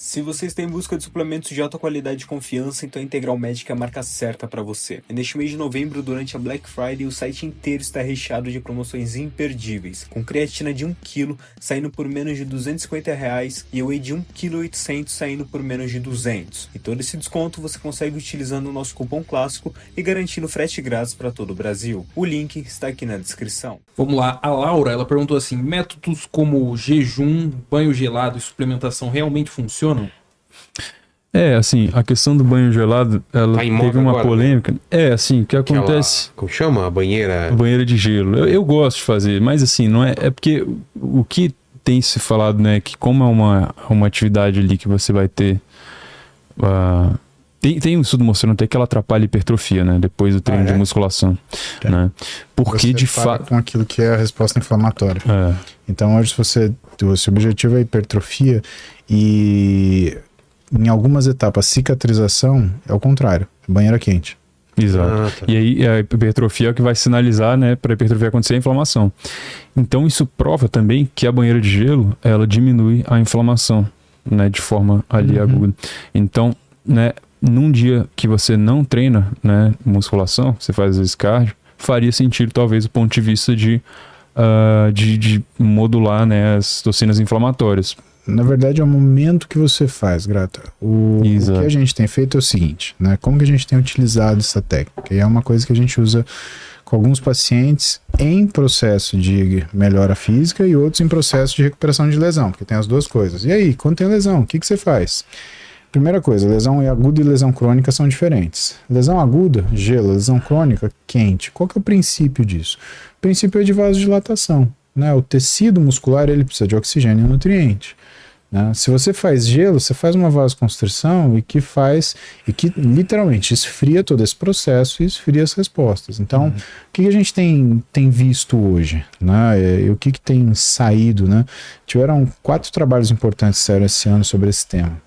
Se você está em busca de suplementos de alta qualidade e confiança, então a Integral Médica é a marca certa para você. E neste mês de novembro, durante a Black Friday, o site inteiro está recheado de promoções imperdíveis, com creatina de 1 kg saindo por menos de R$ 250 e whey de 1,8 kg saindo por menos de 200. E todo esse desconto você consegue utilizando o nosso cupom clássico e garantindo frete grátis para todo o Brasil. O link está aqui na descrição. Vamos lá, a Laura, ela perguntou assim, métodos como jejum, banho gelado e suplementação realmente funcionam? Assim, a questão do banho gelado, ela Tá em moda teve uma agora, polêmica. Assim, o que acontece... Como chama? A banheira... Banheira de gelo. Eu gosto de fazer, mas assim, não é... É porque o que tem se falado, né, que como é uma atividade ali que você vai ter... Tem um estudo mostrando até que ela atrapalha a hipertrofia, né? Depois do treino de musculação. Né? Porque você de para fato... com aquilo que é a resposta inflamatória. É. Então hoje se o seu objetivo é hipertrofia e em algumas etapas cicatrização, é o contrário. Banheira quente. Exato. Tá. E aí a hipertrofia é o que vai sinalizar, né, para a hipertrofia acontecer a inflamação. Então isso prova também que a banheira de gelo, ela diminui a inflamação, né, de forma ali aguda. Então, né, num dia que você não treina, né, musculação, você faz às vezes cardio, faria sentido talvez do ponto de vista de modular, né, as toxinas inflamatórias. Na verdade, é o momento que você faz, Grata. O que a gente tem feito é o seguinte, né? Como que a gente tem utilizado essa técnica? E é uma coisa que a gente usa com alguns pacientes em processo de melhora física e outros em processo de recuperação de lesão, porque tem as duas coisas. E aí, quando tem lesão, o que você faz? Primeira coisa, lesão aguda e lesão crônica são diferentes. Lesão aguda, gelo, lesão crônica, quente. Qual que é o princípio disso? O princípio é de vasodilatação, né? O tecido muscular ele precisa de oxigênio e nutriente. Né? Se você faz gelo, você faz uma vasoconstrição e que literalmente esfria todo esse processo e esfria as respostas. Então, o que a gente tem visto hoje? Né? E o que tem saído? Né? Tiveram 4 trabalhos importantes que saíram esse ano sobre esse tema.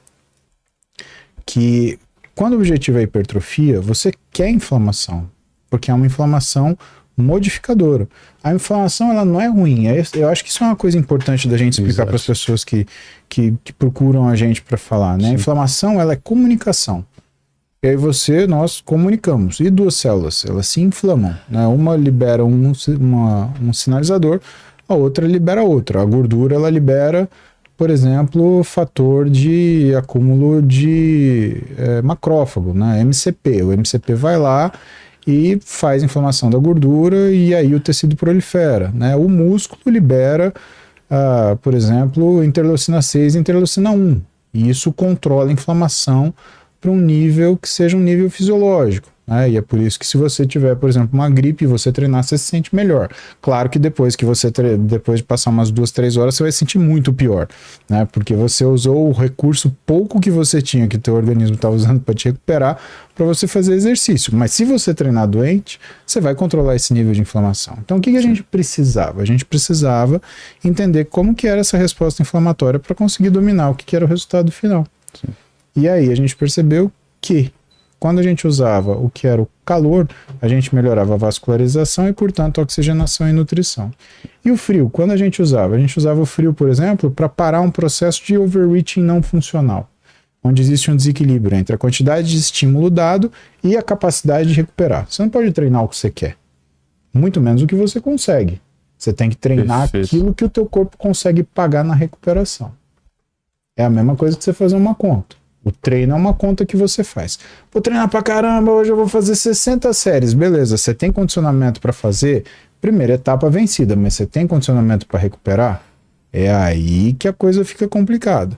Que quando o objetivo é hipertrofia, você quer inflamação, porque é uma inflamação modificadora. A inflamação ela não é ruim. Eu acho que isso é uma coisa importante da gente explicar para as pessoas que procuram a gente para falar. Né? A inflamação ela é comunicação. E aí nós comunicamos. E 2 células, elas se inflamam. Né? Uma libera um sinalizador, a outra libera outra. A gordura ela libera, por exemplo, fator de acúmulo de macrófago, né? MCP. O MCP vai lá e faz inflamação da gordura e aí o tecido prolifera, né? O músculo libera, por exemplo, interleucina 6 e interleucina 1. E isso controla a inflamação para um nível que seja um nível fisiológico. Né? E é por isso que se você tiver, por exemplo, uma gripe e você treinar, você se sente melhor. Claro que depois de passar umas 2, 3 horas, você vai se sentir muito pior, né? Porque você usou o recurso pouco que você tinha, que o teu organismo está usando para te recuperar, para você fazer exercício. Mas se você treinar doente, você vai controlar esse nível de inflamação. Então o que a gente precisava? A gente precisava entender como que era essa resposta inflamatória para conseguir dominar o que era o resultado final. Sim. E aí a gente percebeu que quando a gente usava o que era o calor, a gente melhorava a vascularização e, portanto, a oxigenação e nutrição. E o frio, quando a gente usava o frio, por exemplo, para parar um processo de overreaching não funcional, onde existe um desequilíbrio entre a quantidade de estímulo dado e a capacidade de recuperar. Você não pode treinar o que você quer, muito menos o que você consegue. Você tem que treinar aquilo que o teu corpo consegue pagar na recuperação. É a mesma coisa que você fazer uma conta. O treino é uma conta que você faz. Vou treinar pra caramba, hoje eu vou fazer 60 séries. Beleza, você tem condicionamento para fazer? Primeira etapa vencida, mas você tem condicionamento para recuperar? É aí que a coisa fica complicada.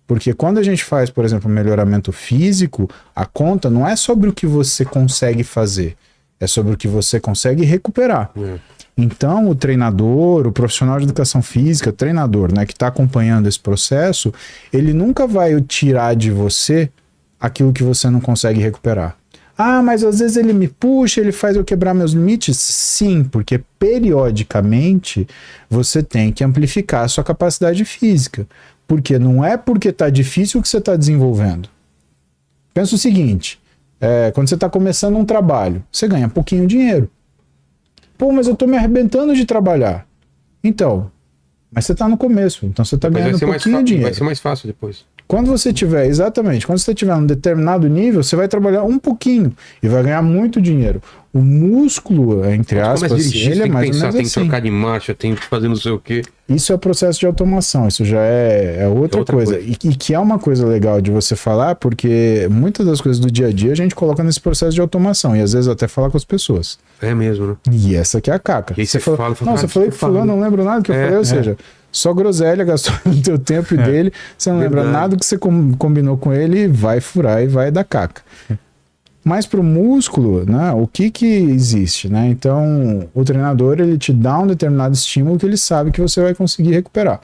Porque quando a gente faz, por exemplo, melhoramento físico, a conta não é sobre o que você consegue fazer, é sobre o que você consegue recuperar. Então, o treinador, o profissional de educação física, o treinador, né, que está acompanhando esse processo, ele nunca vai tirar de você aquilo que você não consegue recuperar. Ah, mas às vezes ele me puxa, ele faz eu quebrar meus limites? Sim, porque periodicamente você tem que amplificar a sua capacidade física. Porque não é porque está difícil que você está desenvolvendo. Pensa o seguinte, quando você está começando um trabalho, você ganha pouquinho dinheiro. Pô, mas eu tô me arrebentando de trabalhar. Então, mas você tá no começo, então você tá ganhando um pouquinho de dinheiro. Vai ser mais fácil depois. Quando você tiver, exatamente, quando você tiver um determinado nível, você vai trabalhar um pouquinho e vai ganhar muito dinheiro. O músculo, entre aspas, ele é mais ou menos tem que assim. trocar de marcha, tem que fazer não sei o quê. Isso é o processo de automação, isso já é outra coisa. E que é uma coisa legal de você falar, porque muitas das coisas do dia a dia a gente coloca nesse processo de automação, e às vezes até falar com as pessoas. É mesmo, né? E essa aqui é a caca. E aí você fala, não, você falou que fulano, não lembro nada que eu falei, ou seja, só groselha, gastou o teu tempo e dele, você não lembra nada que você combinou com ele, vai furar e vai dar caca. Mas para o músculo, né, o que existe, né? Então, o treinador, ele te dá um determinado estímulo que ele sabe que você vai conseguir recuperar.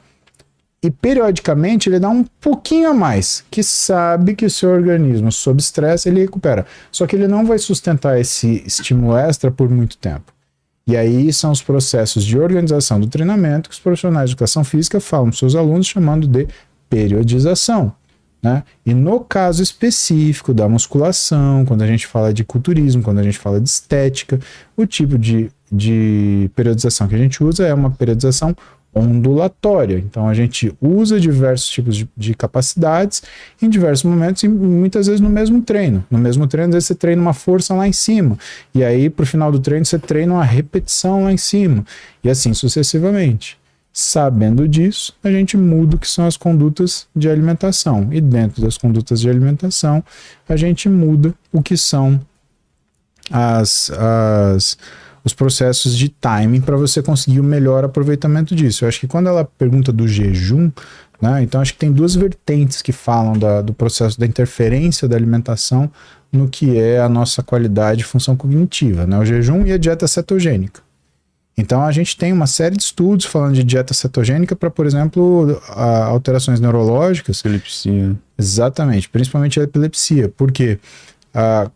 E, periodicamente, ele dá um pouquinho a mais, que sabe que o seu organismo, sob estresse, ele recupera. Só que ele não vai sustentar esse estímulo extra por muito tempo. E aí são os processos de organização do treinamento que os profissionais de educação física falam para seus alunos, chamando de periodização. Né? E no caso específico da musculação, quando a gente fala de culturismo, quando a gente fala de estética, o tipo de periodização que a gente usa é uma periodização ondulatória. Então a gente usa diversos tipos de capacidades em diversos momentos e muitas vezes no mesmo treino. No mesmo treino, às vezes você treina uma força lá em cima. E aí, pro final do treino, você treina uma repetição lá em cima. E assim sucessivamente. Sabendo disso, a gente muda o que são as condutas de alimentação. E dentro das condutas de alimentação, a gente muda o que são os processos de timing para você conseguir o melhor aproveitamento disso. Eu acho que quando ela pergunta do jejum, né, então acho que tem duas vertentes que falam do processo da interferência da alimentação no que é a nossa qualidade e função cognitiva, né, o jejum e a dieta cetogênica. Então a gente tem uma série de estudos falando de dieta cetogênica para, por exemplo, alterações neurológicas. Epilepsia. Exatamente, principalmente a epilepsia. Por quê?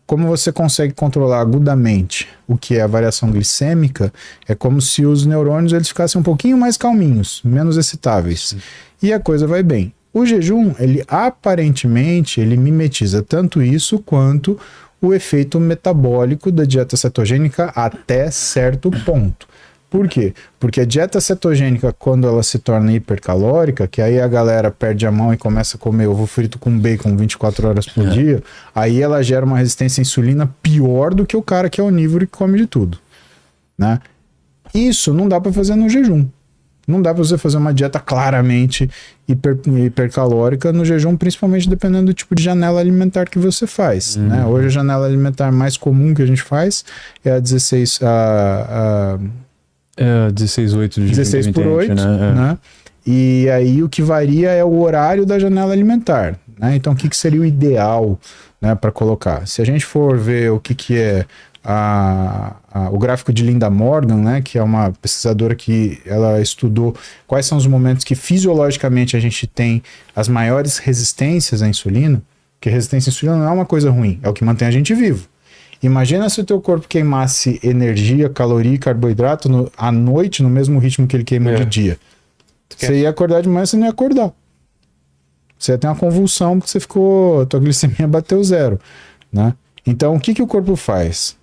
Como você consegue controlar agudamente o que é a variação glicêmica, é como se os neurônios eles ficassem um pouquinho mais calminhos, menos excitáveis. Sim. E a coisa vai bem. O jejum, ele aparentemente, ele mimetiza tanto isso quanto o efeito metabólico da dieta cetogênica até certo ponto. Por quê? Porque a dieta cetogênica, quando ela se torna hipercalórica, que aí a galera perde a mão e começa a comer ovo frito com bacon 24 horas por dia, aí ela gera uma resistência à insulina pior do que o cara que é onívoro e que come de tudo. Né? Isso não dá para fazer no jejum. Não dá para você fazer uma dieta claramente hipercalórica no jejum, principalmente dependendo do tipo de janela alimentar que você faz. Né? Hoje a janela alimentar mais comum que a gente faz é a 16... 16/8 de 16 por 8, né? E aí o que varia é o horário da janela alimentar, né? Então o que seria o ideal, né, para colocar? Se a gente for ver o que é o gráfico de Linda Morgan, né, que é uma pesquisadora que ela estudou quais são os momentos que fisiologicamente a gente tem as maiores resistências à insulina, porque resistência à insulina não é uma coisa ruim, é o que mantém a gente vivo. Imagina se o teu corpo queimasse energia, caloria e carboidrato à noite no mesmo ritmo que ele queima de dia. Você ia acordar de manhã, você não ia acordar. Você ia ter uma convulsão porque tua glicemia bateu zero, né? Então, o que o corpo faz?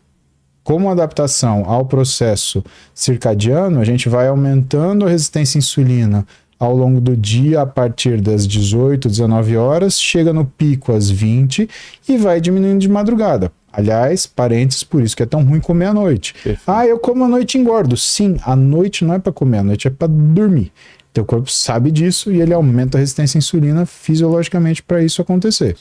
Como adaptação ao processo circadiano, a gente vai aumentando a resistência à insulina ao longo do dia, a partir das 18, 19 horas, chega no pico às 20 e vai diminuindo de madrugada. Aliás, parênteses, por isso que é tão ruim comer à noite. Perfeito. Eu como à noite e engordo. Sim, à noite não é para comer, à noite é para dormir. Teu corpo sabe disso e ele aumenta a resistência à insulina fisiologicamente para isso acontecer.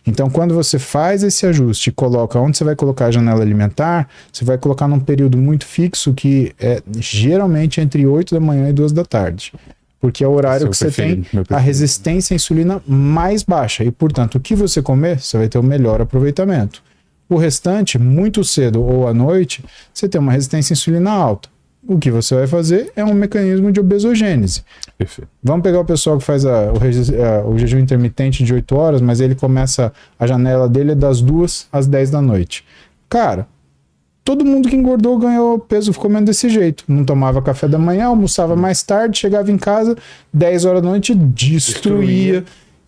Então, quando você faz esse ajuste e coloca onde você vai colocar a janela alimentar, você vai colocar num período muito fixo, que é geralmente entre 8 da manhã e 2 da tarde. Porque é o horário que você tem a resistência à insulina mais baixa. E, portanto, o que você comer, você vai ter o melhor aproveitamento. O restante, muito cedo ou à noite, você tem uma resistência à insulina alta. O que você vai fazer é um mecanismo de obesogênese. Perfeito. Vamos pegar o pessoal que faz o jejum intermitente de 8 horas, mas ele começa, a janela dele é das 2 às 10 da noite. Cara, todo mundo que engordou ganhou peso comendo desse jeito. Não tomava café da manhã, almoçava mais tarde, chegava em casa, 10 horas da noite, destruía.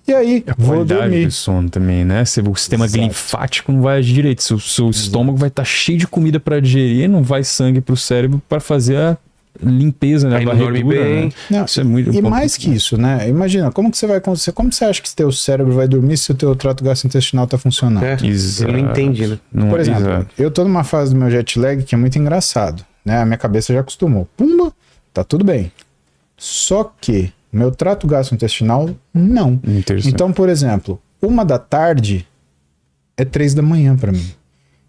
E aí, vou dormir. Do sono também, né? O sistema linfático não vai agir direito. Seu estômago vai estar cheio de comida para digerir, não vai sangue para o cérebro para fazer limpeza na Aí não dorme barrigura, bem. né? Não, Isso é muito e importante. mais que isso, né? Imagina, como que você acha que teu cérebro vai dormir se o teu trato gastrointestinal tá funcionando? É, Exato. ele não entende, né? Não Por é exemplo, exato. eu tô numa fase do meu jet lag que é muito engraçado, né? A minha cabeça já acostumou. Pumba, tá tudo bem. Só que meu trato gastrointestinal, não. Interessante. Então, por exemplo, 1 da tarde é 3 da manhã pra mim.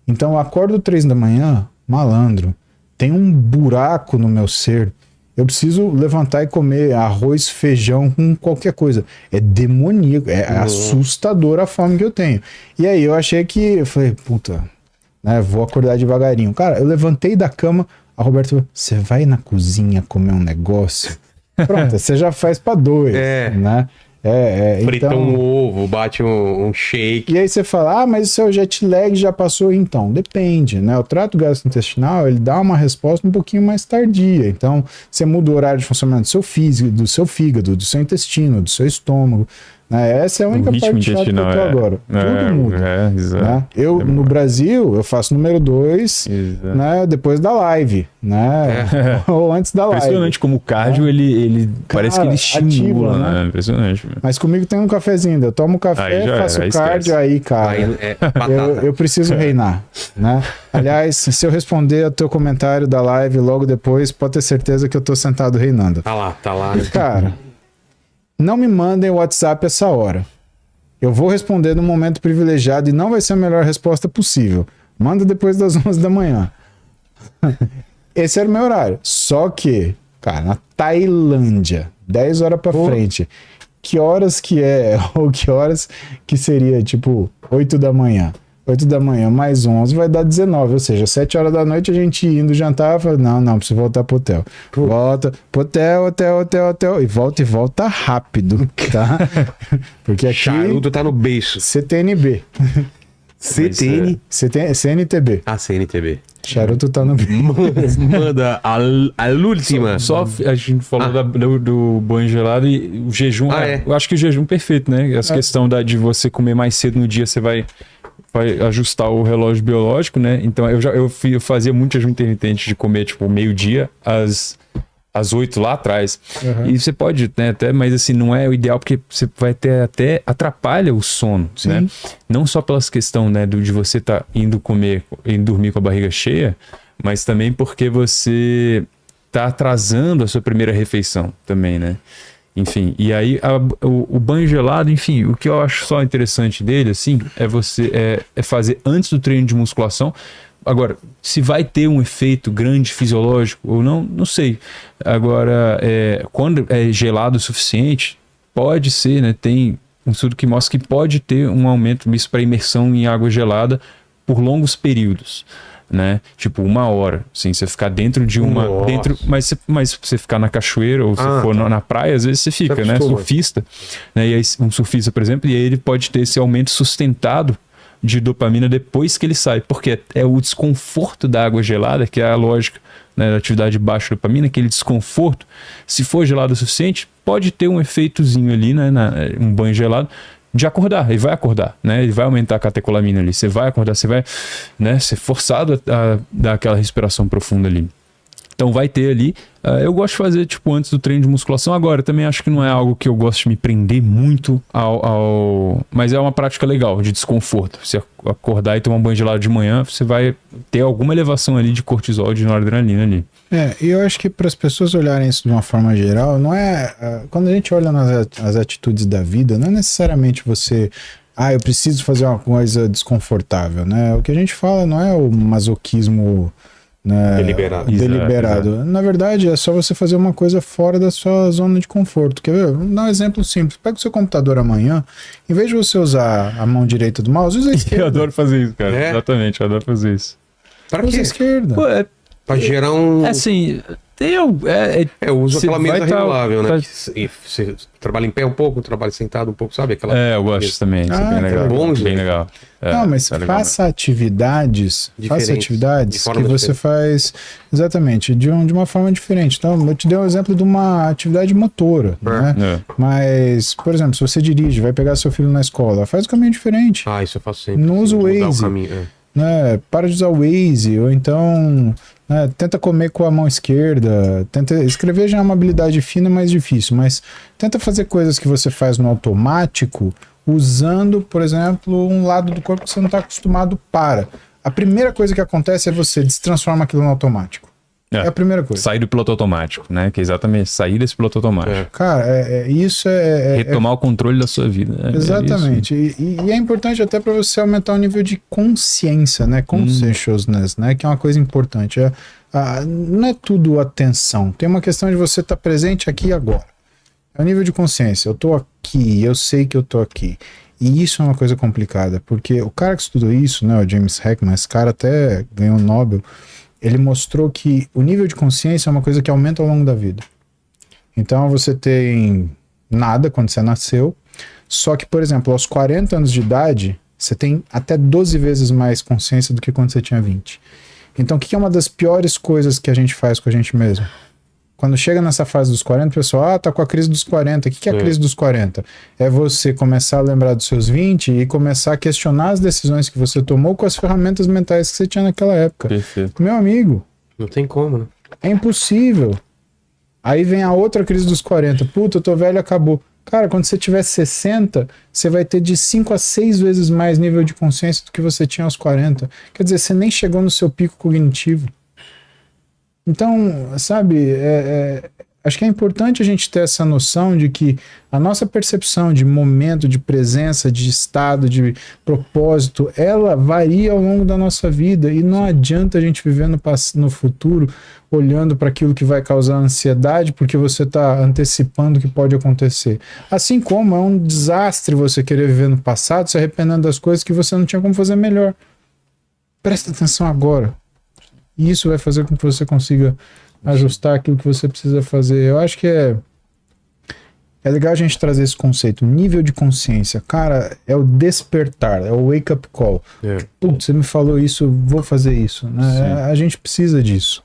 Então eu acordo 3 da manhã, malandro, tem um buraco no meu ser. Eu preciso levantar e comer arroz, feijão com qualquer coisa. É demoníaco, é assustador a fome que eu tenho. E aí eu achei que, eu falei, puta, né, vou acordar devagarinho. Cara, eu levantei da cama, a Roberta falou, você vai na cozinha comer um negócio? Pronto, você já faz pra 2, É. né? Frita Então... um ovo, bate um shake. E aí você fala, mas o seu jet lag já passou? Então, depende, né? O trato gastrointestinal, ele dá uma resposta um pouquinho mais tardia. Então, você muda o horário de funcionamento do seu fígado, do seu intestino, do seu estômago. Né? Essa é a única ritmo parte chata que eu tô intestinal, agora. Tudo muda. Exato. Né? Eu, no Brasil, eu faço número 2, Exato. né? Depois da live, né? Ou antes da live. Impressionante como o cardio, ele parece que ele estimula, ativa, né? Impressionante. Mas comigo tem um cafezinho ainda. Eu tomo café, Aí já faço aí cardio, esquece. aí, cara... Aí é batata. Eu preciso reinar, né? Aliás, se eu responder ao teu comentário da live logo depois, pode ter certeza que eu tô sentado reinando. Tá lá. Né? Cara, não me mandem o WhatsApp essa hora. Eu vou responder no momento privilegiado e não vai ser a melhor resposta possível. Manda depois das 11 da manhã. Esse era o meu horário. Só que, cara, na Tailândia, 10 horas pra frente, que horas que é, ou que horas que seria, tipo, 8 da manhã? 8 da manhã mais 11 vai dar 19, ou seja, 7 horas da noite a gente indo jantar, fala, não, preciso voltar pro hotel. Volta pro hotel, e volta rápido, tá? Porque aqui, Charuto tá no beiço. CTNB, CNTB, A CNTB. charuto tá no... Manda a última. Só a gente falou do banho gelado e o jejum. Eu acho que o jejum é perfeito, né? Essa questão de você comer mais cedo no dia, você vai ajustar o relógio biológico, né? Então eu fazia muito jejum intermitente de comer tipo meio-dia às 8 lá atrás. Uhum. E você pode, né, até, mas assim, não é o ideal porque você vai ter até atrapalha o sono, né? Não só pela questão, né, de você estar indo dormir com a barriga cheia, mas também porque você tá atrasando a sua primeira refeição também, né? Enfim, e aí o banho gelado, enfim, o que eu acho só interessante dele, assim, é fazer antes do treino de musculação. Agora, se vai ter um efeito grande fisiológico ou não, não sei. Agora, quando é gelado o suficiente, pode ser, né? Tem um estudo que mostra que pode ter um aumento disso para imersão em água gelada por longos períodos, né? Tipo 1 hora, assim, você ficar dentro de uma... Mas se você ficar na cachoeira ou se for na praia, às vezes você fica, né? Surfista. Né? E aí, um surfista, por exemplo, e aí ele pode ter esse aumento sustentado de dopamina depois que ele sai, porque é o desconforto da água gelada, que é a lógica, né, da atividade de baixa dopamina, aquele desconforto, se for gelado o suficiente, pode ter um efeitozinho ali, né, um banho gelado, de acordar, ele vai acordar, né, ele vai aumentar a catecolamina ali, você vai acordar, você vai, né, ser forçado a dar aquela respiração profunda ali. Então vai ter ali, eu gosto de fazer tipo antes do treino de musculação. Agora também acho que não é algo que eu gosto de me prender muito mas é uma prática legal de desconforto. Você acordar e tomar um banho gelado de manhã, você vai ter alguma elevação ali de cortisol, de noradrenalina ali. E eu acho que para as pessoas olharem isso de uma forma geral, não é... Quando a gente olha nas atitudes da vida, não é necessariamente você... eu preciso fazer uma coisa desconfortável, né? O que a gente fala não é o masoquismo... Né, deliberado. Exato. Na verdade, é só você fazer uma coisa fora da sua zona de conforto. Quer ver? Vamos dar um exemplo simples. Pega o seu computador amanhã, em vez de você usar a mão direita do mouse, usa a esquerda. Eu adoro fazer isso, cara. Exatamente, eu adoro fazer isso. Pra usa a esquerda. Pô, pra gerar um... Assim... eu uso aquela mesa regulável, né? Que você trabalha em pé um pouco, trabalha sentado um pouco, sabe? Aquela eu gosto também, isso é bem legal. Bom, bem legal. Não, mas faça atividades que você faz exatamente de uma forma diferente. Então, eu te dei um exemplo de uma atividade motora, né? Mas, por exemplo, se você dirige, vai pegar seu filho na escola, faz um caminho diferente. Isso eu faço sempre. Não usa o Waze. né? Para de usar o Waze, ou então, né, tenta comer com a mão esquerda, tenta escrever já é uma habilidade fina, mais difícil, mas tenta fazer coisas que você faz no automático, usando, por exemplo, um lado do corpo que você não está acostumado para. A primeira coisa que acontece é você destransforma aquilo no automático. É a primeira coisa. Sair do piloto automático, né? Que é exatamente sair desse piloto automático. Cara, isso retomar o controle da sua vida. Exatamente. E é importante até para você aumentar o nível de consciência, né? Consciousness, né? Que é uma coisa importante. Não é tudo atenção. Tem uma questão de você estar presente aqui e agora. É o nível de consciência. Eu tô aqui, eu sei que eu tô aqui. E isso é uma coisa complicada, porque o cara que estudou isso, né? O James Heckman, esse cara até ganhou o Nobel. Ele mostrou que o nível de consciência é uma coisa que aumenta ao longo da vida. Então você tem nada quando você nasceu, só que, por exemplo, aos 40 anos de idade, você tem até 12 vezes mais consciência do que quando você tinha 20. Então o que é uma das piores coisas que a gente faz com a gente mesmo? Quando chega nessa fase dos 40, o pessoal, tá com a crise dos 40. O que é a crise dos 40? É você começar a lembrar dos seus 20 e começar a questionar as decisões que você tomou com as ferramentas mentais que você tinha naquela época. Perfeito. Meu amigo. Não tem como, né? É impossível. Aí vem a outra crise dos 40. Puta, eu tô velho, acabou. Cara, quando você tiver 60, você vai ter de 5 a 6 vezes mais nível de consciência do que você tinha aos 40. Quer dizer, você nem chegou no seu pico cognitivo. Então, sabe, acho que é importante a gente ter essa noção de que a nossa percepção de momento, de presença, de estado, de propósito, ela varia ao longo da nossa vida e não adianta a gente viver no futuro olhando para aquilo que vai causar ansiedade porque você está antecipando o que pode acontecer. Assim como é um desastre você querer viver no passado se arrependendo das coisas que você não tinha como fazer melhor. Presta atenção agora. E isso vai fazer com que você consiga ajustar aquilo que você precisa fazer. Eu acho que é legal a gente trazer esse conceito. Nível de consciência, cara, é o despertar, é o wake-up call. Putz, você me falou isso, vou fazer isso. Né? A gente precisa disso.